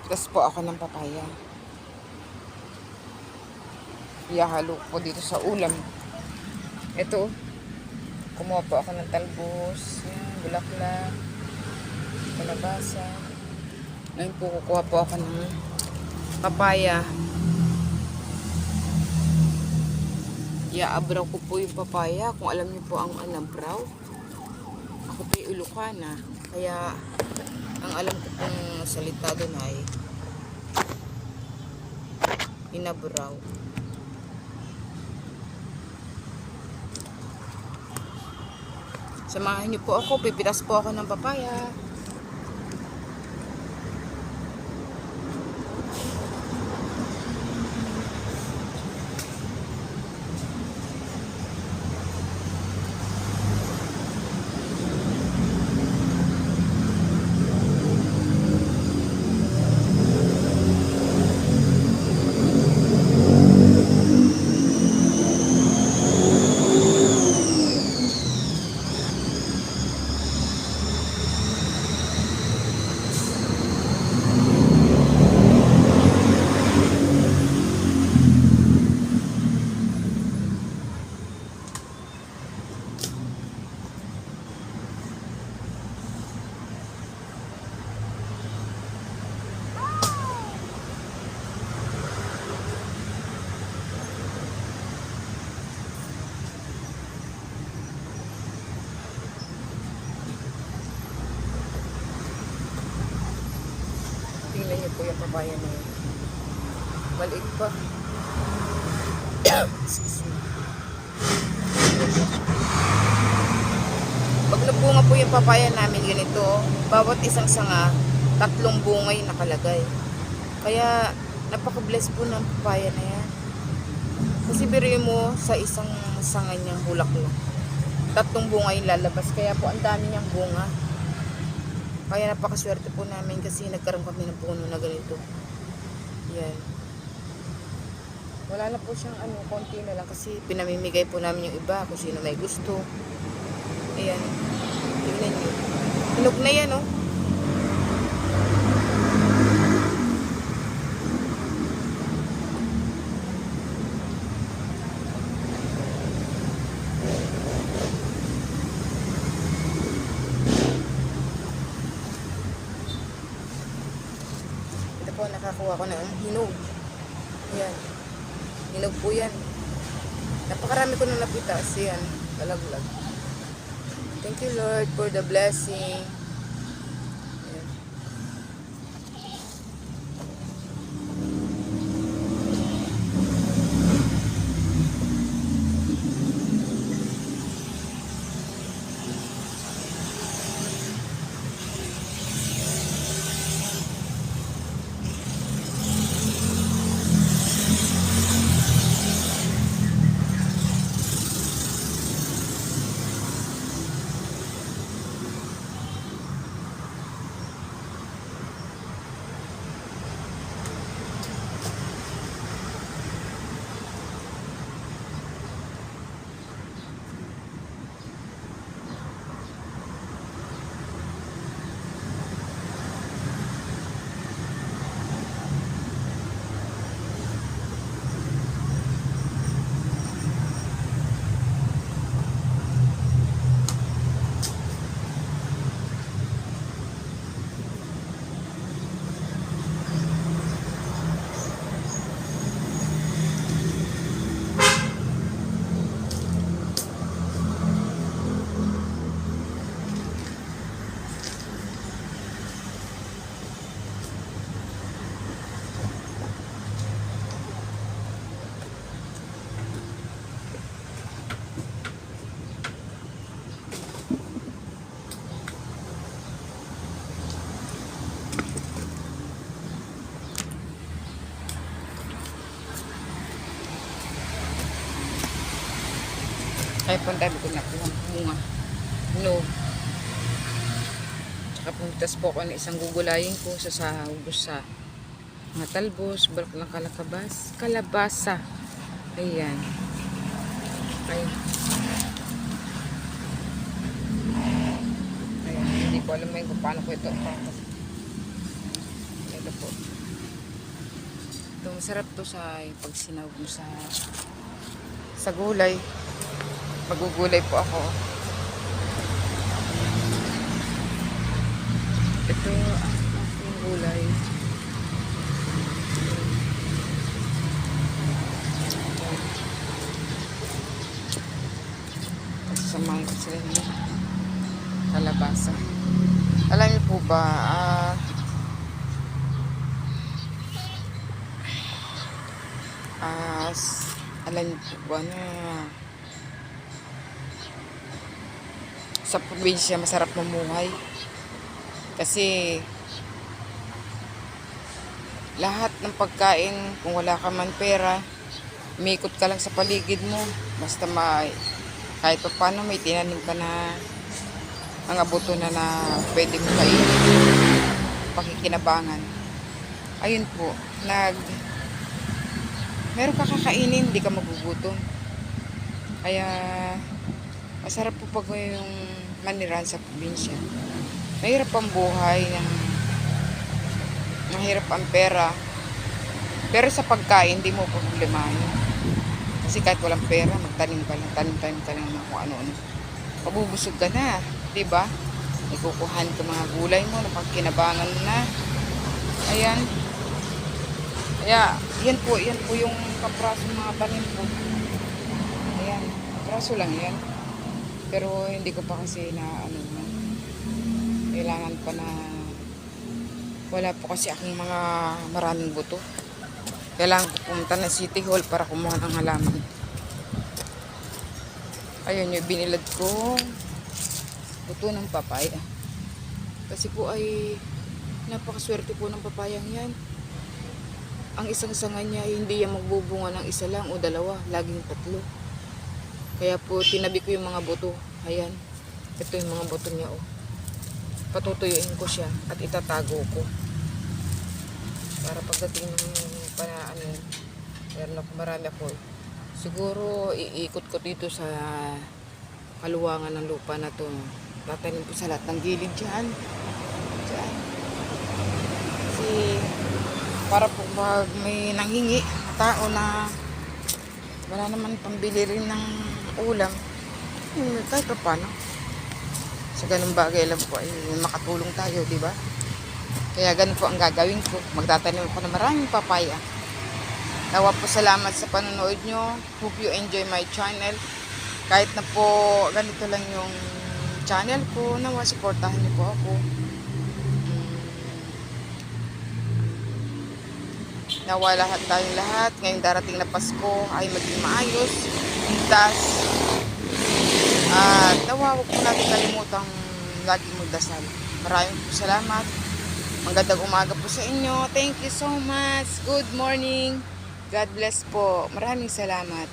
Magpipitas po ako ng papaya. Ihahalo po dito sa ulam. Ito, kumuha po ako ng talbos, bulaklak, kalabasa. Ngayon po kukuha po ako ng papaya. Iaabraw ko po yung papaya. Kung alam niyo po ang alabraw, ako po yung Ilocana. Kaya ang alam ko pong salita doon ay inabraw. Samahan niyo po ako, pipitas po ako ng papaya. Tingnan niyo po yung papaya na yun. Maliit pa. Pag nabunga po yung papaya namin ganito, bawat isang sanga, 3 bungay nakalagay. Kaya napaka-bless po ng papaya na yan. Kasi biruin mo sa isang sanga niyang bulaklak, 3 bungay lalabas. Kaya po ang dami niyang bunga. Kaya napakaswerte po namin kasi nagkaroon kami ng puno na ganito. Yan. Wala na po siyang konti na lang kasi pinamimigay po namin yung iba kung sino may gusto. Ayan. Tingnan nyo. Hinog na yan, oh. Ito po, nakakuha ko na ang hinog. Ayan. Hinog po yan. Napakarami ko na napitas. Ayan. Talaglag. Thank you, Lord, for the blessing. Ayan. Kaya po ang dami ko na bunga. No. Tsaka pumitas po ako ng isang gugulayin ko sa sahubos sa mga talbos, balak ng kalabasa. Ayan. Ayan. Ayan. Hindi ko alam kung paano ko ito. Ito po. Ito, masarap to sa pag sinawag mo sa gulay. Magugulay po ako. Ito ang aking gulay. Samahin ko sila ng kalabasa. Alam niyo po ba, alam niyo po ba na sa probinsya masarap mamuhay? Kasi lahat ng pagkain, kung wala ka man pera, umikot ka lang sa paligid mo. Basta kahit pa paano may tinanim ka na mga buto na pwede mo kainin, pakikinabangan. Ayun po, meron ka kakainin, hindi ka magugutom. Kaya masarap po pag yung maniran sa probinsya. Mahirap ang buhay, mahirap ang pera. Pero sa pagkain, hindi mo problemahin. Kasi kahit walang pera, magtanim ka lang, tanim ka lang ng kung ano-ano. Mabubusog ka na, di ba? Ikukuhan ka mga gulay mo, napagkinabangan mo na. Ayan. Kaya, yan po yung kapraso mga tanim ko. Ayan, kapraso lang yan. Pero hindi ko pa kasi kailangan pa na wala po kasi akong mga maraming buto. Kailangan ko pumunta ng City Hall para kumuha ng halaman. Ayun yung binilad ko buto ng papaya. Kasi po ay napakaswerte po ng papayang yan. Ang isang sanga niya hindi yan magbubunga ng isa lang o dalawa, laging 3. Kaya po tinabi ko yung mga buto. Ayan, ito yung mga buto niya. Patutuyuin ko siya at itatago ko para pagdating ng meron ako, marami ako. Siguro iikot ko dito sa kaluwangan ng lupa na to. Tatanim ko sa lahat ng gilid dyan. Kasi para po pag may nanghingi tao na wala naman pambili rin ng ulam, kahit pa paano sa ganung bagay lang po ay makatulong tayo, di ba? Kaya ganun po ang gagawin ko. Magtatanim ako ng maraming papaya. Nawa po salamat sa panonood nyo. Hope you enjoy my channel. Kahit na po ganito lang yung channel ko, nawa supportahan niyo po ako. Nawa tayong lahat ngayong darating na Pasko ay maging maayos, ligtas. At nawa huwag po natin kalimutang laging magdasal. Maraming po salamat. Magandang umaga po sa inyo. Thank you so much. Good morning. God bless po. Maraming salamat.